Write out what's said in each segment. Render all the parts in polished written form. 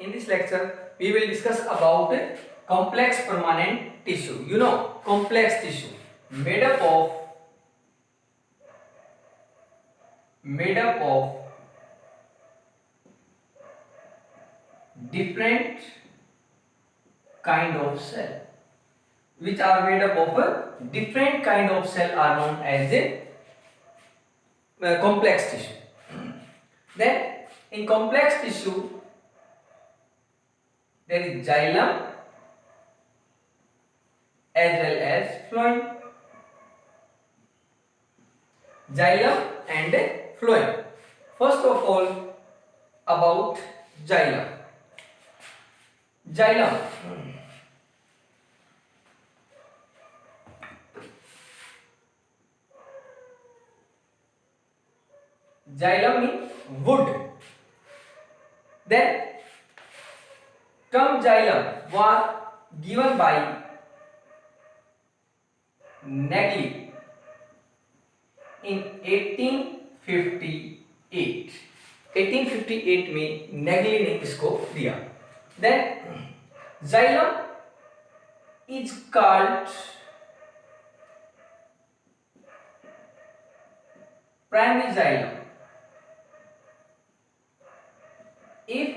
In this lecture, we will discuss about complex permanent tissue. You know, complex tissue made up of different kind of cell, which are made up of a different kind of cell are known as a complex tissue. Then in complex tissue there is xylem as well as phloem. Xylem and phloem. First of all, about xylem. Xylem means wood. Then term xylem was given by Nagli in 1858. 1858 में नेगली ने इसको दिया. Then xylem is called primary xylem if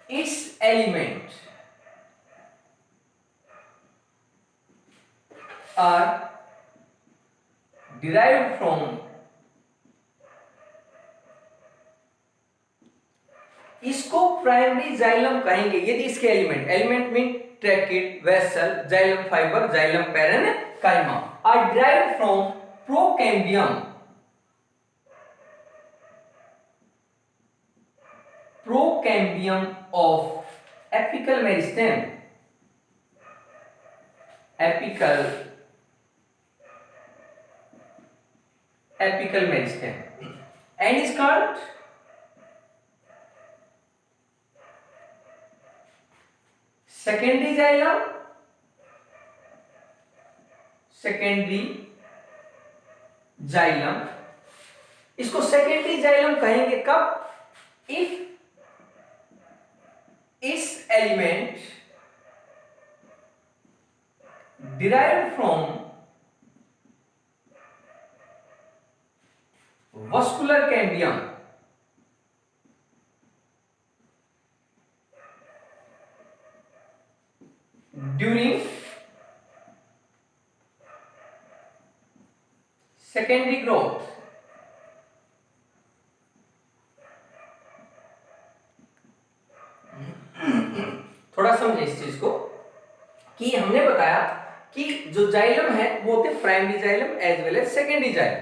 its element are derived from इसको primary xylem कहेंगे यदि इसके element mean tracheid, vessel, xylem fibre, xylem parenchyma are derived from procambium of apical meristem. Apical meristem and is called secondary xylem. इसको secondary xylem कहेंगे कब? If इस element derived from vascular cambium during secondary growth. थोड़ा समझे इस चीज को कि हमने बताया कि जो जाइलम है वो होते primary xylem as well as secondary xylem.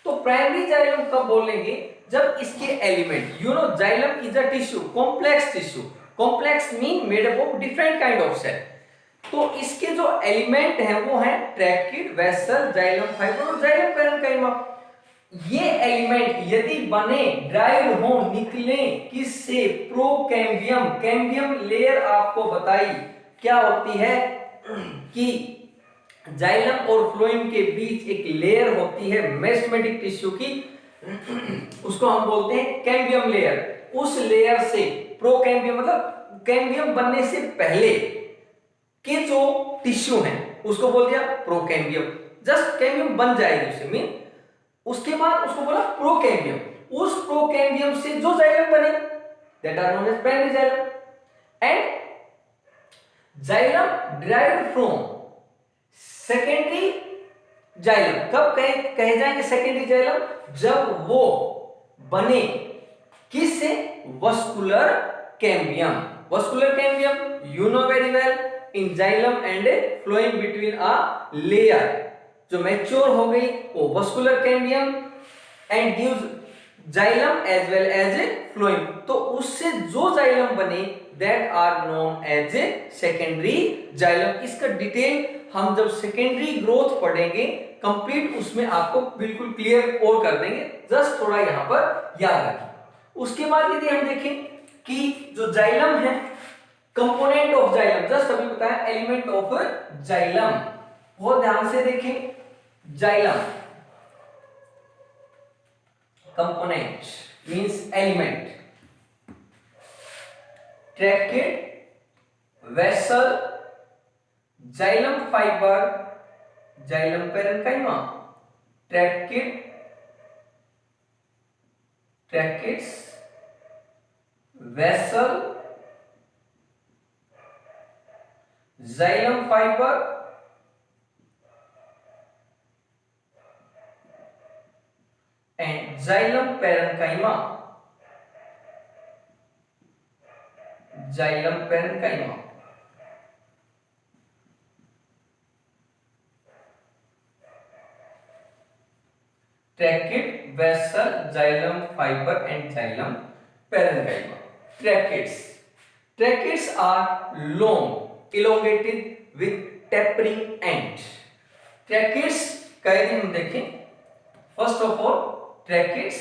तो प्राइमरी जाइलम कब बोलेंगे? जब इसके element, you know xylem is a tissue, complex tissue. Complex mean made up of different kind of cell. तो इसके जो एलिमेंट हैं वो हैं ट्रैकिड, वेसल, जाइलम फाइबर और जाइलम पैरेनकाइमा. ये एलिमेंट यदि बने, ड्राइव हो, निकले किससे? प्रोकैम्बियम. कैम्बियम लेयर आपको बताई क्या होती है कि जाइलम और फ्लोएम के बीच एक लेयर होती है मेरिस्टेमेटिक टिश्यू की, उसको हम बोलते हैं कैम्बियम लेयर. उस लेयर से प्रोकैम्बियम मतलब कैम्बियम बनने से पहले के जो टिश्यू हैं उसको बोल दिया प्रोकैम्बियम. जस्ट कैम्बियम बन जाएगी उसे मीन, उसके बाद उसको बोला प्रोकैम्बियम. उस प्रोकैम्बियम से जो जाइलम बने that are known as primary xylem. And xylem derived from secondary xylem. कब कहे जाएंगे सेकेंडरी जाइलम? जब वो बने किससे? Vascular cambium. Vascular cambium you know very well, in xylem and phloem between a layer जो मैच्योर हो गई वो vascular cambium and gives xylem as well as phloem. तो उससे जो जाइलम बने that are known as a secondary xylem. इसका detail हम जब सेकेंडरी ग्रोथ पढ़ेंगे कंप्लीट, उसमें आपको बिल्कुल क्लियर और कर देंगे. जस्ट थोड़ा यहां पर याद रखें. उसके बाद यदि हम देखें कि जो जाइलम है, कंपोनेंट ऑफ जाइलम, जस्ट अभी बताया एलिमेंट ऑफ जाइलम, बहुत ध्यान से देखें. Xylem component means element. Tracheid vessel xylem fibre xylem parenchyma tracheids vessel xylem fibre and xylem parenchyma tracheid vessel xylem fibre and xylem parenchyma tracheids are long elongated with tapering end tracheids कई दिन हम देखें first of all tracheids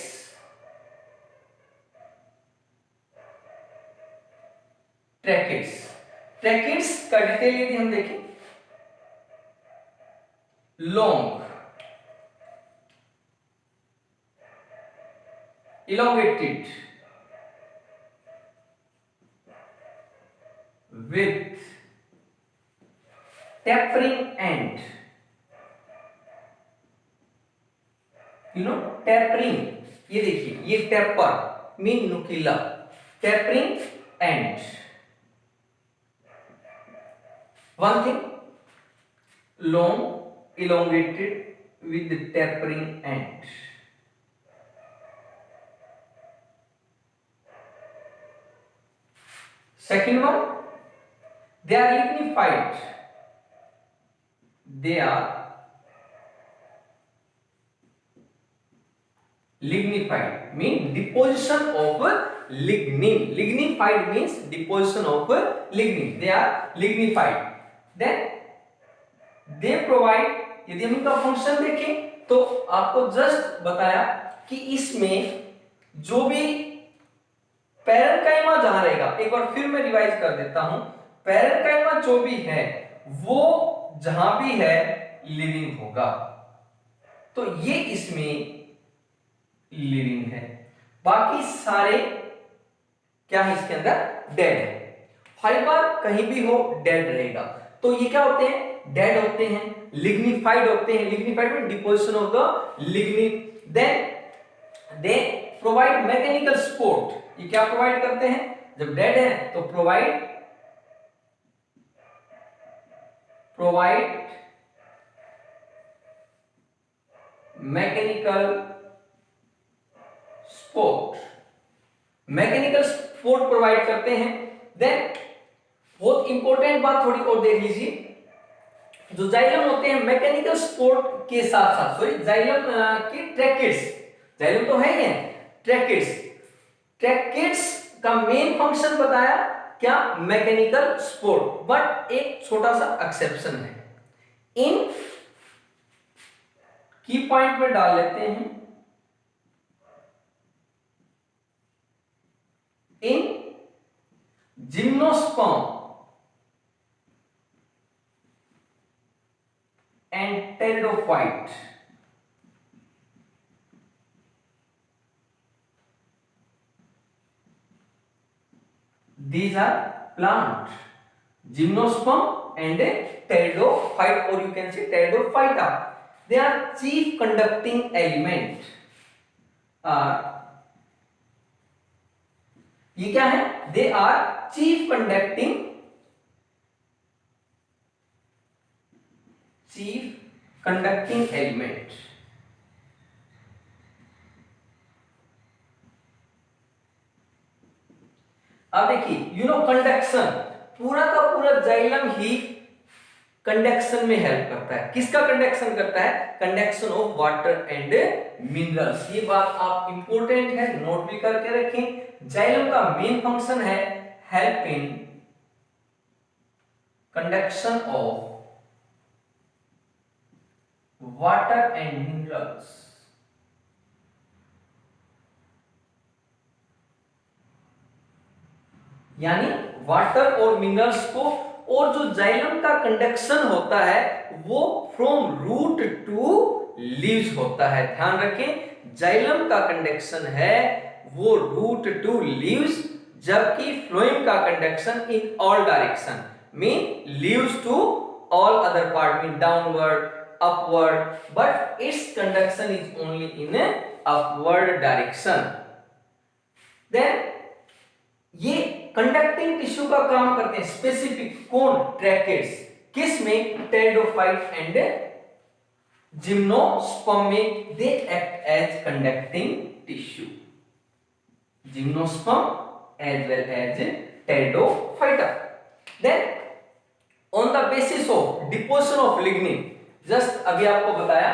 का detail यदि हम देखें long elongated with tapering end tapering ये देखिए ये टेपर मीन नुकीला tapering end one thing long elongated with the tapering end second one they are lignified mean deposition of lignin lignified means deposition of lignin they are lignified then they provide यदि हम इनका function देखें तो आपको just बताया कि इसमें जो भी पैरेन्काइमा जहां रहेगा एक बार फिर मैं रिवाइज कर देता हूं पैरेन्काइमा जो भी है वो जहां भी है लिविंग होगा तो ये इसमें लिविंग है बाकी सारे क्या है इसके अंदर डेड है फाइबर कहीं भी हो डेड रहेगा तो ये क्या होते हैं डेड होते हैं लिग्निफाइड होते हैं लिग्निफाइड में deposition of the lignin then they provide mechanical support ये क्या प्रोवाइड करते हैं जब डेड है तो प्रोवाइड मैकेनिकल सपोर्ट प्रोवाइड करते हैं देन बहुत इंपॉर्टेंट बात थोड़ी और देख लीजिए जो जाइलम होते हैं मैकेनिकल सपोर्ट के साथ साथ सॉरी जाइलम की ट्रैकेट्स जाइलम तो है ही है ट्रैकेट्स का मेन फंक्शन बताया क्या मैकेनिकल सपोर्ट बट एक छोटा सा एक्सेप्शन है इन की पॉइंट में डाल लेते हैं इन gymnosperm and pteridophyte these are plant gymnosperm and pteridophyte or you can say pteridophyta they are chief conducting element ये क्या है they are chief conducting element अब देखिए कंडक्शन पूरा का पूरा जाइलम ही कंडक्शन में हेल्प करता है किसका कंडक्शन करता है conduction of water and minerals ये बात आप इंपॉर्टेंट है नोट भी करके रखें जाइलम का मेन फंक्शन है help in conduction of water and minerals यानी वाटर और मिनरल्स को और जो जाइलम का कंडक्शन होता है वो फ्रॉम रूट टू लीव्स होता है ध्यान रखें जाइलम का कंडक्शन है वो रूट टू लीव्स जबकि फ्लोएम का conduction in all direction mean leaves to all other part mean downward upward, but its conduction is only in a upward direction. Then ये कंडक्टिंग टिश्यू का काम करते हैं स्पेसिफिक कौन ट्रैकेट्स किस में टेरिडोफाइट एंड जिम्नोस्पर्म में they act as conducting tissue gymnosperm as well as pteridophyta. Then on the basis of deposition of lignin just अभी आपको बताया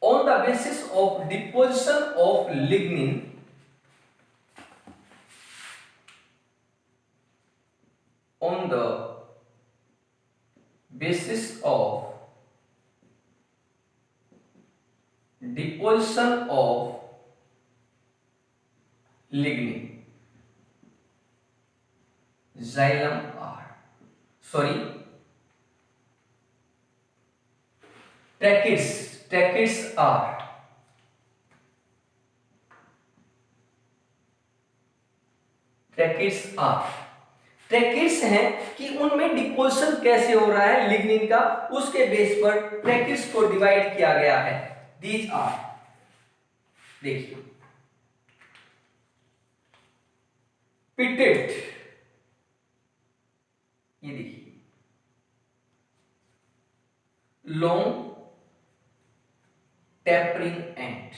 on the basis of deposition of lignin on the basis of deposition of lignin xylem tracheids are tracheids हैं कि उनमें deposition कैसे हो रहा है लिग्निन का उसके बेस पर ट्रैकिड्स को डिवाइड किया गया है. दीज आर देखिए पिटेट ये देखिए long tapering end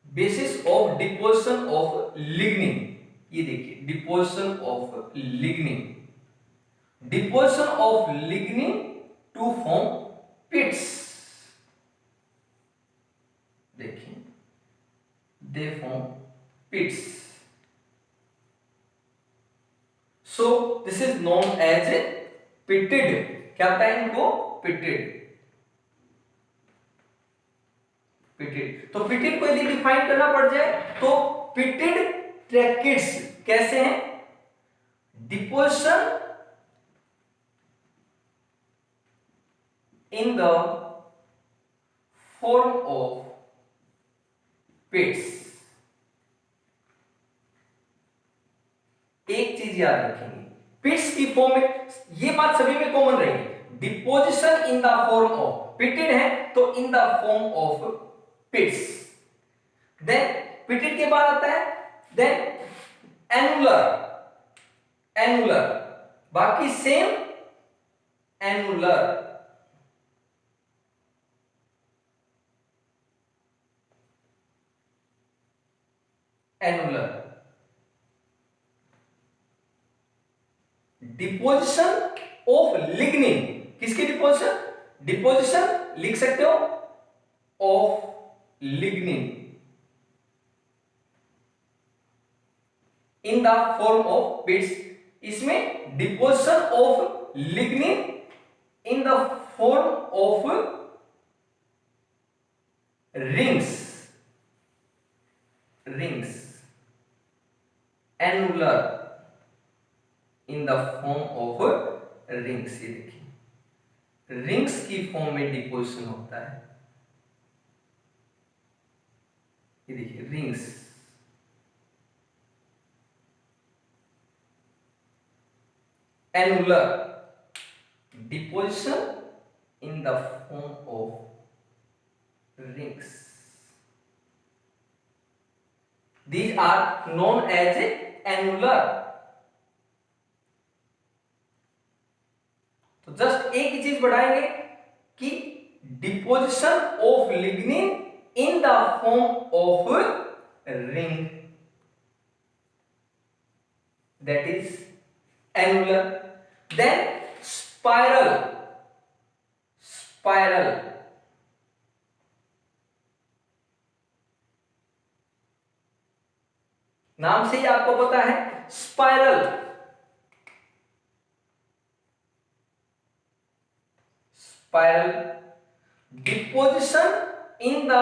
basis of deposition of lignin ये देखिए deposition of lignin to form pits देखिए they form pits. So this is known as a pitted. क्या होता है इनको पिटेड. तो पिटेड को यदि डिफाइन करना पड़ जाए तो पिटेड ट्रैकिड्स कैसे हैं deposition in the form of pits. एक चीज याद रखेंगे पिट्स की फॉर्म में ये बात सभी में कॉमन रहेगी deposition in the form of pitted है तो in the form of pits. Then pitted के बाद आता है देन एनुलर बाकी same annular. Deposition of lignin किसकी डिपोजिशन लिख सकते हो of lignin in the form of pits. इसमें deposition of lignin in the form of rings annular in the form of rings. ये देखिए रिंग्स की फॉर्म में डिपोजिशन होता है. ये देखिए rings annular deposition in the form of rings. These are known as annular. तो जस्ट एक ही चीज बढ़ाएंगे कि deposition of lignin in the form of ring that is annular. Then spiral नाम से ही आपको पता है spiral deposition in the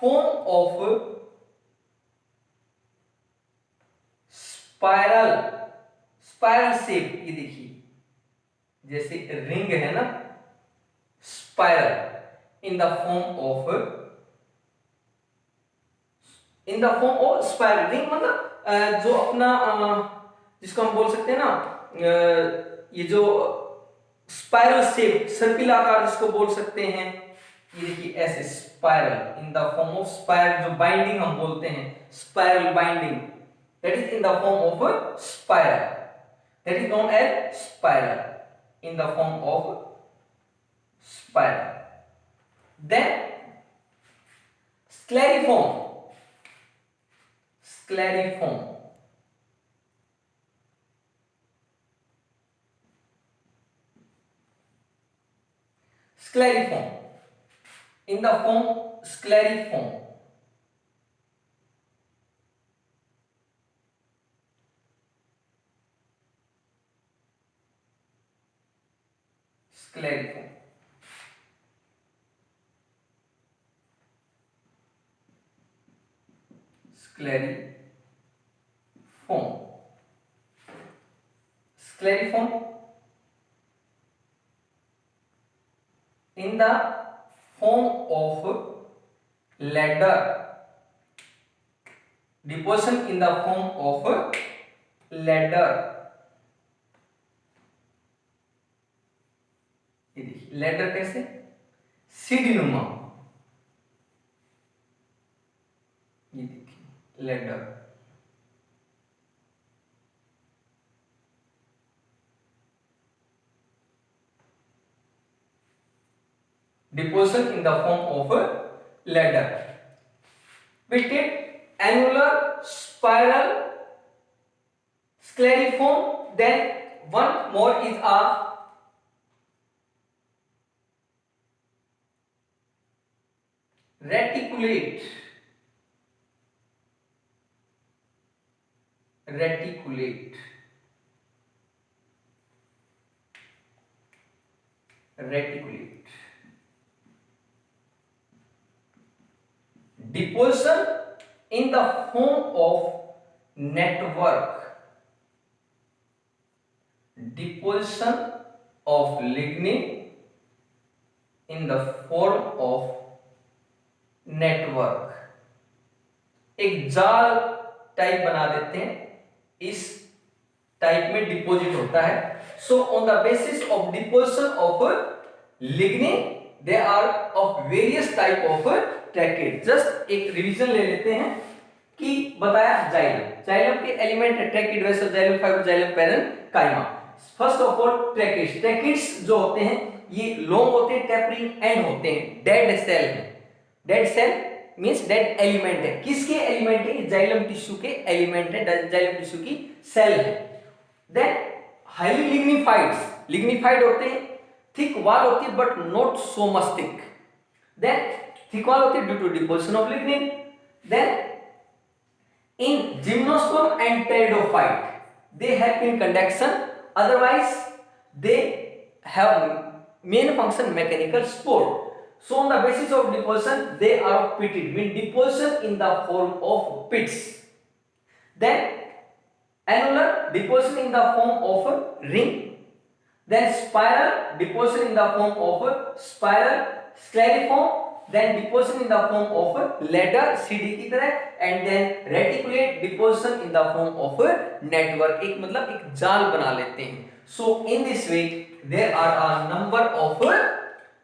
form of spiral shape. ये देखिए जैसे रिंग है ना spiral in the form of in the form of spiral ring, मतलब जो अपना जिसको हम बोल सकते हैं ना ये जो स्पाइरल शेप, सर्किल आकार जिसको बोल सकते हैं, ये देखिए ऐसे spiral in the form of spiral, जो बाइंडिंग हम बोलते हैं spiral binding, that is in the form of spiral, that is known as spiral in the form of spiral. Then scleriform, scleriform, scleriform in the form scleriform, scleriform. Scleriform, scleriform in the form of ladder, deposition in the form of ladder. ये देखिए ladder कैसे, सीढ़ीनुमा, ये देखिए ladder. Deposition in the form of a ladder. We did annular, spiral, scleriform. Then one more is a reticulate. Reticulate. Reticulate. Deposition in the form of network. Deposition of lignin in the form of network. एक जाल type बना देते हैं, इस type में deposit होता है. So on the basis of deposition of lignin they are of various type of tracheid. Just एक रिवीजन ले लेते हैं कि बताया जाइलम, जाइलम के एलिमेंट है ट्रैकेट, vessel, xylem fibre, xylem parenchyma. First of all tracheids, tracheids जो होते हैं ये लॉन्ग होते हैं, टेपरिंग एंड होते हैं, डेड सेल है. Dead cell means dead element है. किसके एलिमेंट है? जाइलम टिश्यू के एलिमेंट है, जाइलम टिश्यू की सेल है. देन हाईली लिग्निफाइड्स, लिग्निफाइड होते हैं, थिक वॉल होती है but not so much thick. Then thick wall होती है due to deposition of lignin. Then in gymnosperm and pteridophyte they help in conduction, otherwise they have main function mechanical support. So on the basis of deposition they are pitted, mean deposition in the form of pits. Then annular, deposition in the form of a ring. Then spiral, deposition in the form of a spiral. Scleriform, then deposition in the form of a ladder, CD की तरह. And then reticulate, deposition in the form of a network. एक मतलब एक जाल बना लेते हैं. So in this way there are a number of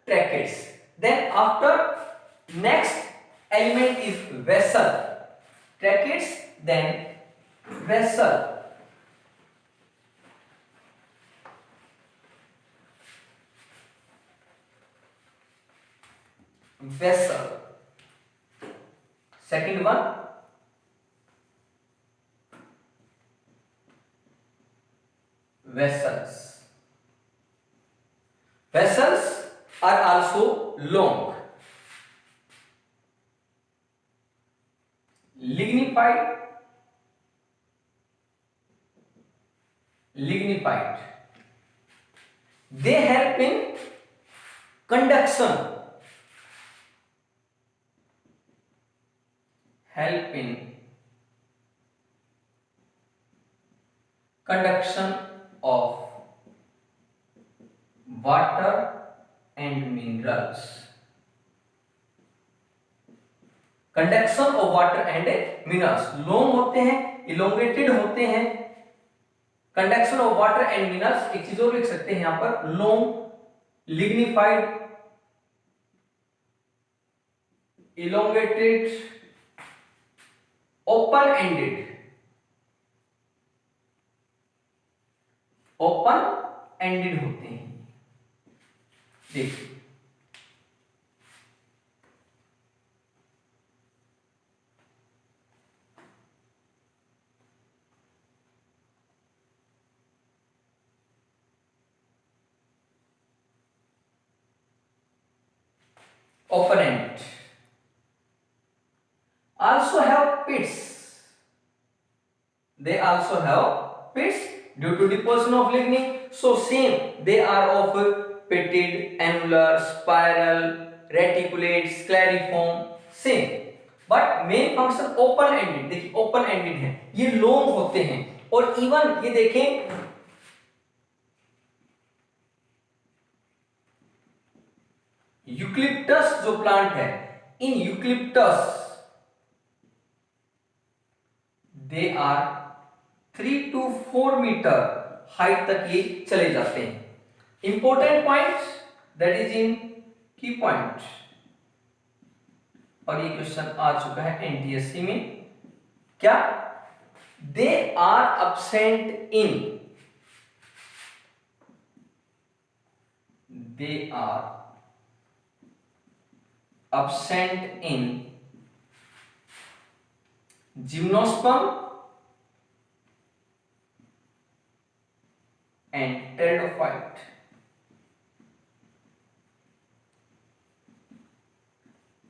tracheids. Then after next element is vessel. Tracheids, then vessel. Vessel. Second one vessels. Vessels are also long, lignified, lignified. They help in conduction, help in conduction of water and minerals. Conduction of water and minerals, long होते हैं, elongated होते हैं। Conduction of water and minerals, एक चीज और लिख सकते हैं यहां पर, long, lignified, elongated, open ended, open ended होते हैं। देखिए open ended, also have pits, they also have pits due to deposition of lignin. So same, they are of pitted, annular, spiral, reticulate, scleriform, same, but main function open ended। देखिए open ended है, ये long होते हैं, और even ये देखें eucalyptus जो plant है, in eucalyptus they are 3 to 4 metre height तक ये चले जाते हैं। Important point that is in key point, और ये क्वेश्चन आ चुका है एनटीएससी में, क्या they are absent in, they are absent in gymnosperm and pteridophyte।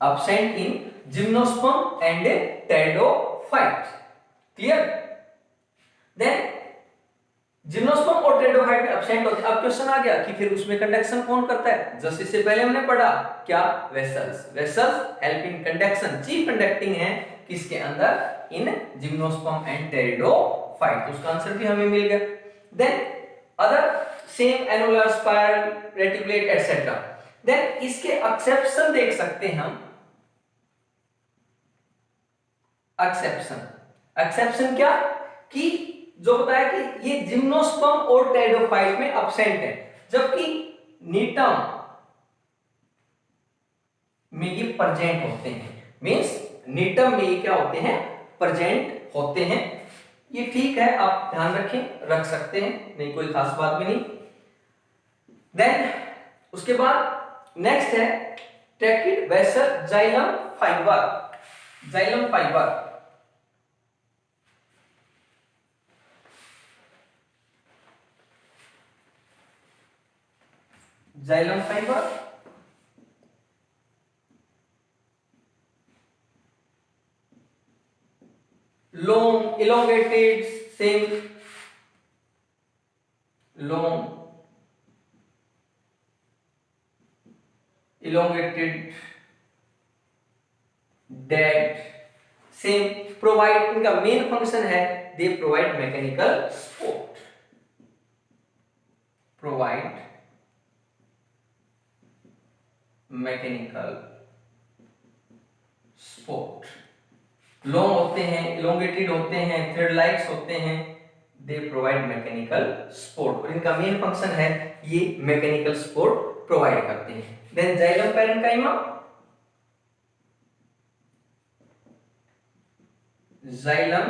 absent in gymnosperm and pteridophyte, clear? then gymnosperm और टेरिडोफाइट में एब्सेंट होते हैं। अब क्वेश्चन आ गया कि फिर उसमें कंडक्शन कौन करता है, जैसे इससे पहले हमने पढ़ा क्या, vessels, vessels help in conduction, chief conducting है किसके अंदर, इन जिम्नोस्पर्म एंड टेरिडोफाइट, तो उसका आंसर भी हमें मिल गया। Then other same annular, spiral, reticulate etcetera. Then इसके एक्सेप्शन देख सकते हैं हम, एक्सेप्शन, एक्सेप्शन क्या कि जो बताया कि ये जिम्नोस्पर्म और टेरिडोफाइट में एब्सेंट है, जबकि नीटम में ये प्रेजेंट होते हैं, मींस नीटम में ये क्या होते हैं, प्रेजेंट होते हैं। ये ठीक है, आप ध्यान रखें, रख सकते हैं, नहीं कोई खास बात भी नहीं। देन उसके बाद नेक्स्ट है tracheid vessel xylem fibre, xylem fibre, xylem fibre long, elongated, same long, elongated, dead, same, provide, इनका मेन फंक्शन है दे provide mechanical support, provide mechanical support. Long होते हैं, इलोंगेटेड होते हैं, थ्रेड लाइक्स होते हैं, दे प्रोवाइड मैकेनिकल सपोर्ट, और इनका मेन फंक्शन है ये मैकेनिकल सपोर्ट प्रोवाइड करते हैं। Then xylem parenchyma, xylem,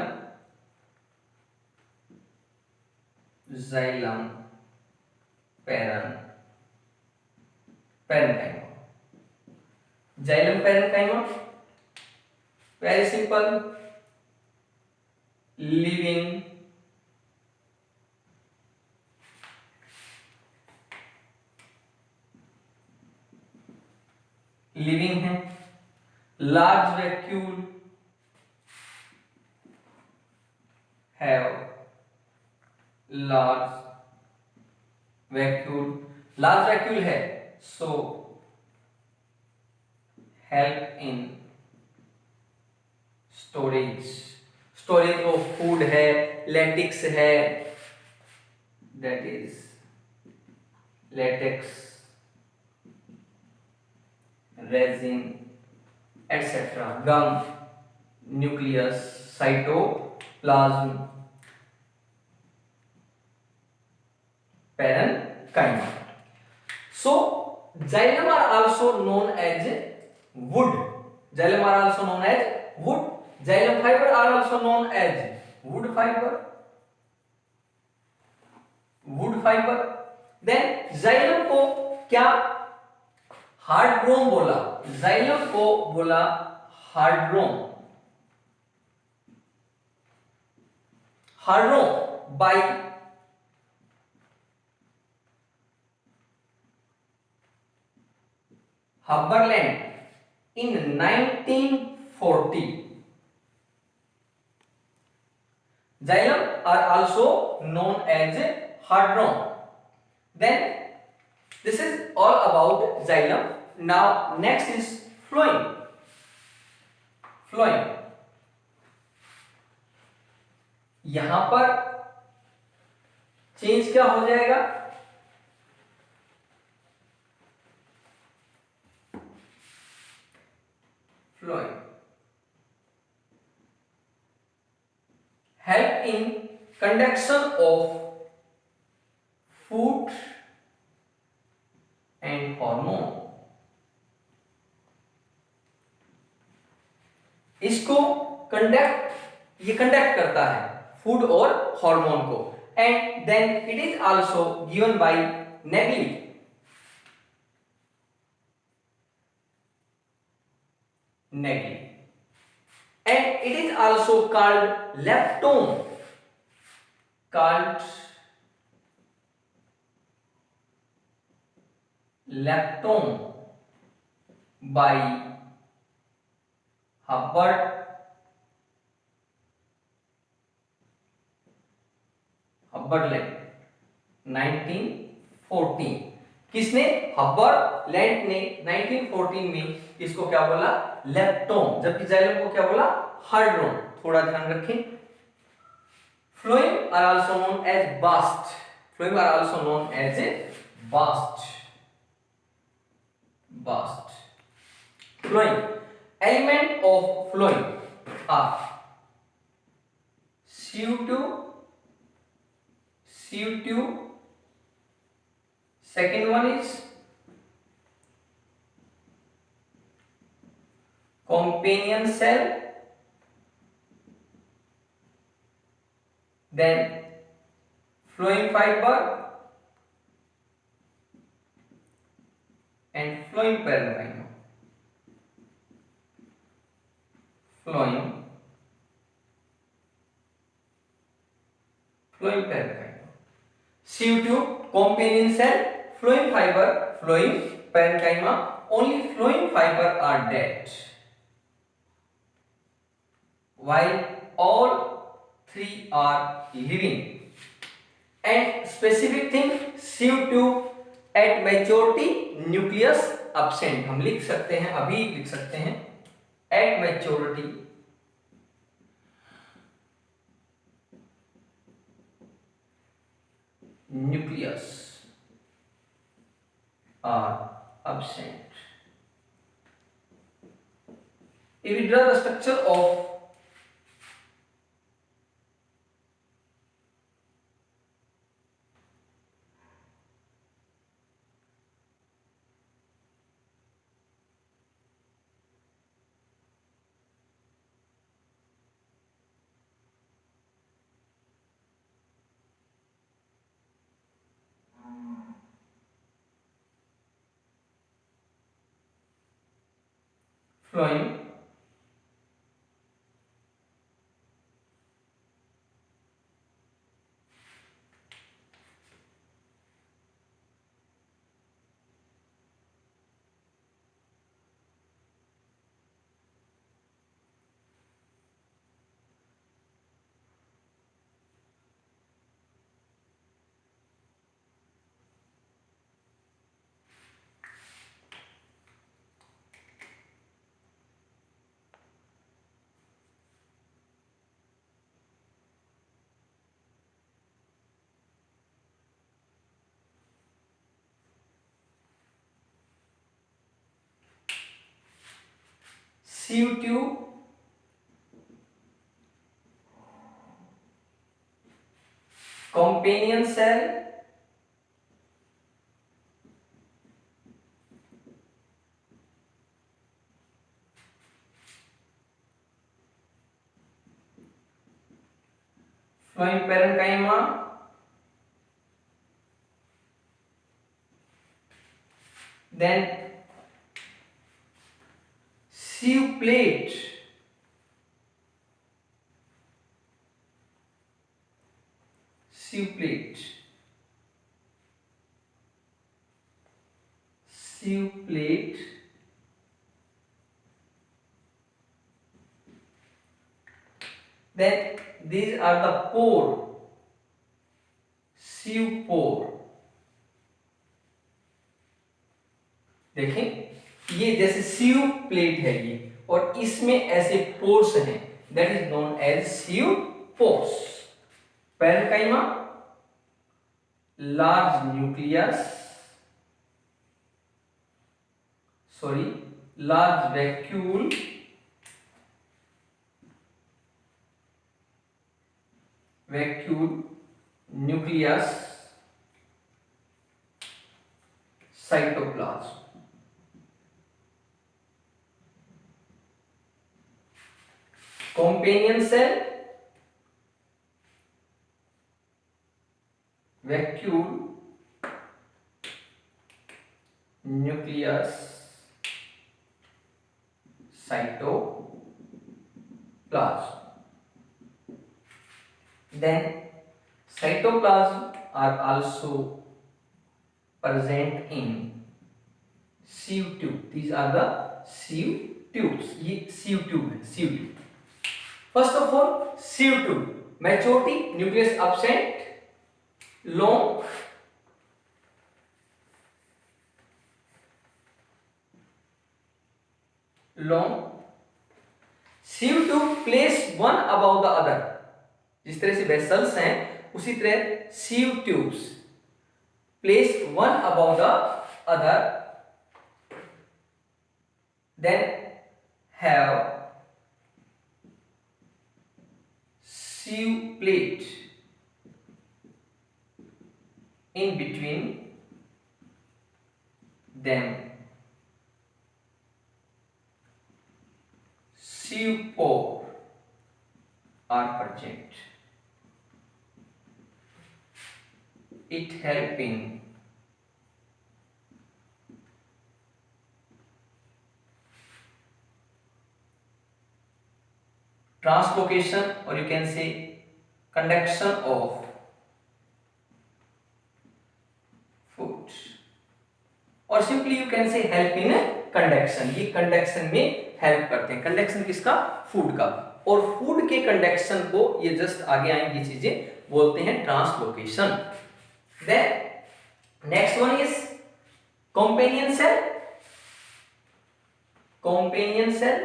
xylem parenchyma, xylem parenchyma very simple, living, living है, large vacuole, have large vacuole, large vacuole है, so help in storage, storage of food है, latex है, that is latex, resin etcetera, gum, nucleus, cytoplasm, parenchyma. So xylem are also known as wood. Xylem are also known as wood. Xylem fiber are also known as wood fiber. Wood fiber. Then xylem को क्या हार्ड्रोम बोला? xylem को बोला हार्ड्रोम. हार्ड्रोम by Humberland in 1940. Xylem are also known as hardron. Then this is all about xylem. Now next is phloem. Phloem. यहां पर change क्या हो जाएगा? Phloem help in conduction of food and hormone. इसको ये कंडक्ट करता है फूड और हार्मोन को. And then it is also given by Nageli. Negli. And it is also called leptone. Called leptone by Hubbard. Hubbard-Land 1914. किसने? हबर्लैंड ने 1914 में इसको क्या बोला? लेप्टोन. जबकि जाइलम को क्या बोला? हार्ड्रोन. थोड़ा ध्यान रखें. Phloem are also known as bast. Phloem are also known as bast. Bast. Phloem. Element of phloem are CO2, second one is companion cell, then phloem fiber and phloem parenchyma. Phloem parenchyma. CO2 companion cell, phloem fiber, phloem parenchyma. Only phloem fiber are dead, while all three are living. And specific thing, CO2 at maturity nucleus absent. हम लिख सकते हैं, अभी लिख सकते हैं at maturity nucleus are absent. If we draw the structure of phloem, sieve tube, companion cell, flowing parenchyma, then sieve plate, sieve plate, sieve plate, then these are the pore, sieve pore. देखें ये जैसे sieve plate है ये, और इसमें ऐसे pores हैं, that is known as sieve pores. Parenchyma, large nucleus, sorry large vacuole, nucleus, cytoplasm. companion cell, vacuole, nucleus, cytoplasm. Then cytoplasm are also present in sieve tube. These are the sieve tubes. ये sieve tube है, sieve tube. First of all, sieve tube, maturity, nucleus absent, long, sieve tube placed one above the other. जिस तरह से vessels हैं उसी तरह sieve tubes placed one above the other, then have sieve plate in between them, sieve pore are present. It help in translocation, or you can say conduction of food, or simply you can say help in conduction. ये conduction में help करते हैं. conduction किसका? Food का. और food के conduction को ये जस्ट आगे आएंगी चीजें बोलते हैं translocation. Then next one is companion cell. companion cell,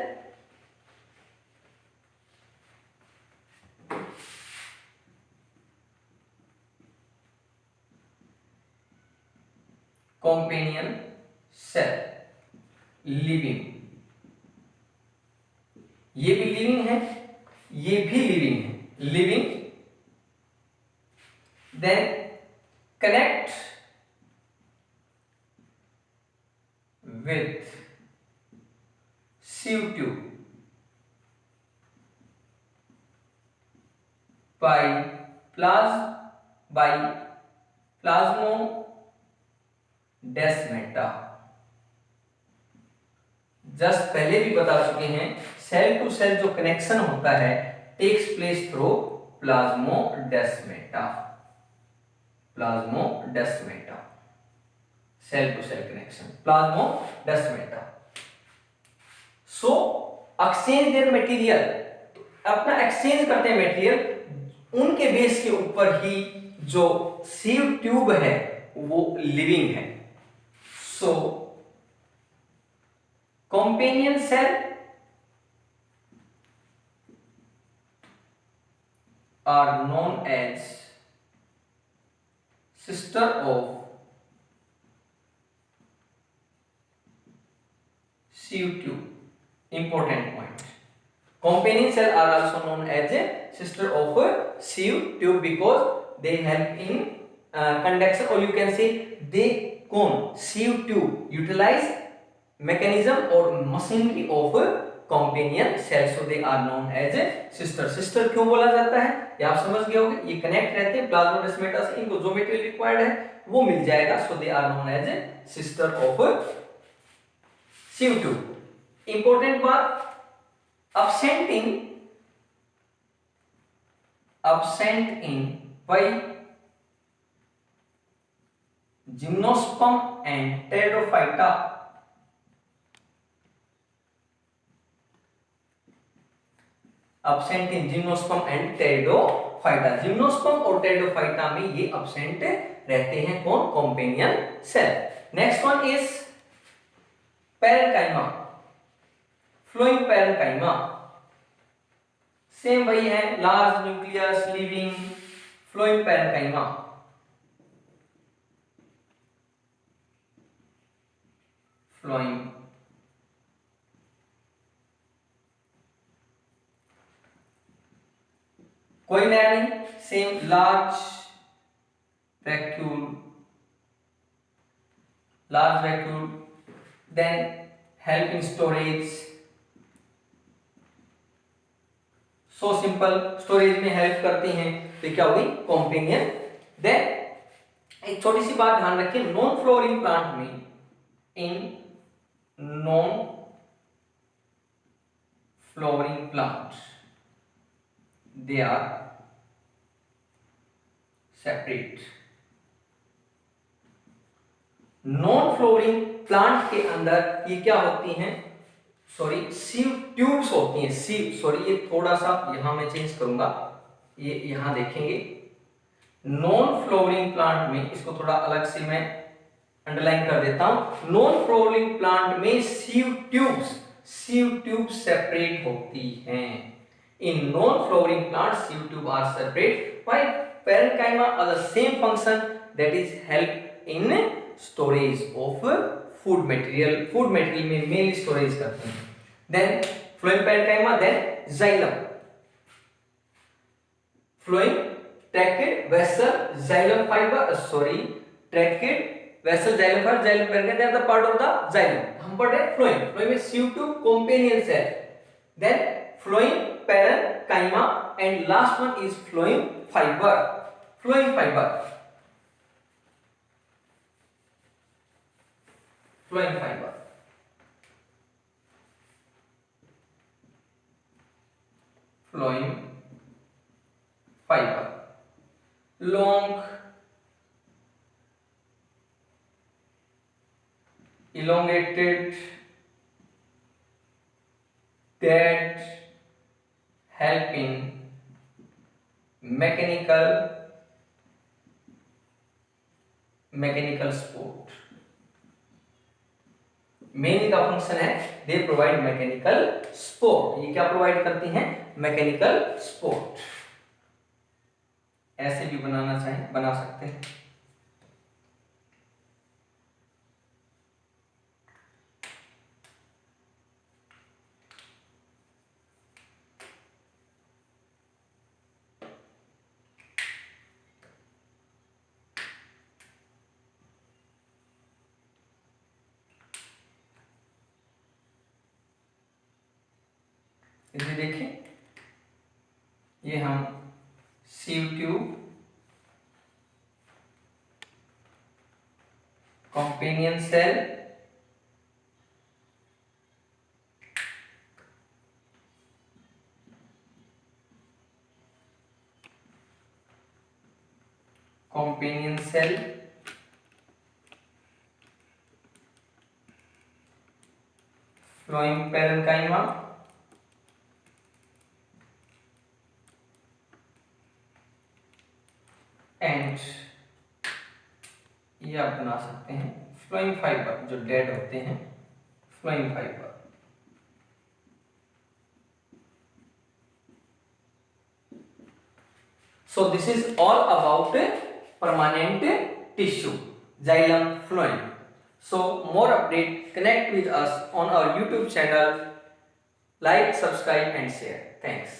companion cell, living. ये भी लिविंग है, ये भी लिविंग है. Living, then connect with sieve tube by plasmodesmata. Just पहले भी बता चुके हैं, सेल टू सेल जो कनेक्शन होता है takes place through plasmodesmata. Cell to cell connection plasmodesmata. So exchange their material, अपना एक्सचेंज करते हैं मटेरियल, उनके बेस के ऊपर ही जो sieve ट्यूब है वो लिविंग है. सो companion cell are known as sister of sieve tube. important point. Companion cell are also known as a sister of a sieve tube because they help in conduction, or you can say they cone sieve tube utilize mechanism or machinery of a companion cell, so they are known as a sister. sister क्यों बोला जाता है ये आप समझ गए होंगे, ये कनेक्ट रहते हैं प्लाज्मोडेस्माटा से, इनको जो मटेरियल रिक्वायर्ड है वो मिल जाएगा, so they are known as a sister of sieve tube. Important बात, absent in by gymnosperm and pteridophyta. absent in gymnosperm and pteridophyta. Gymnosperm और टेरिडोफाइटा में ये absent रहते हैं कौन, companion cell. Next one is parenchyma, phloem parenchyma. Same वही है, large nucleus living phloem parenchyma. Phloem कोई नया नहीं, same large vacuole, then help in storage. So simple, storage में हेल्प करती हैं, तो क्या हुई कॉम्पेनियन. देन एक छोटी सी बात ध्यान रखिए, नॉन फ्लोरिंग प्लांट में, in non flowering plant they are separate. Non flowering plant के अंदर ये क्या होती हैं, सॉरी सीव ट्यूब्स होती हैं. सीव, सॉरी ये थोड़ा सा यहां मैं चेंज करूंगा, ये यहां देखेंगे. नॉन फ्लोरिंग प्लांट में, इसको थोड़ा अलग से मैं अंडरलाइन कर देता हूं. नॉन फ्लोरिंग प्लांट में सीव ट्यूब्स सेपरेट होती हैं. In non-flowering plants, sieve tube are separate, while parenchyma are the same function, that is help in storage of food material. Food material में mainly storage करते हैं. Then flowing parenchyma, then xylem. Flowing trached vessel xylem fiber. Trached vessel xylem fiber, xylem parenchyma, they are the part of the xylem. हम पढ़ रहे हैं flowing. Flowing में sieve tube companion cell. Then flowing parenchyma, and last one is flowing fiber. Flowing fiber long elongated that help in mechanical sport. Main का function है, दे provide mechanical support. ये क्या provide करती हैं, मैकेनिकल सपोर्ट. ऐसे भी बनाना चाहे बना सकते हैं. इसे देखें, ये हम sieve tube, companion cell, phloem parenchyma, and ये आप बना सकते हैं फ्लोइंग फाइबर, जो डेड होते हैं phloem fibre. So this is all about permanent tissue, xylem phloem. So more update, connect with us on our YouTube channel like, subscribe and share. Thanks.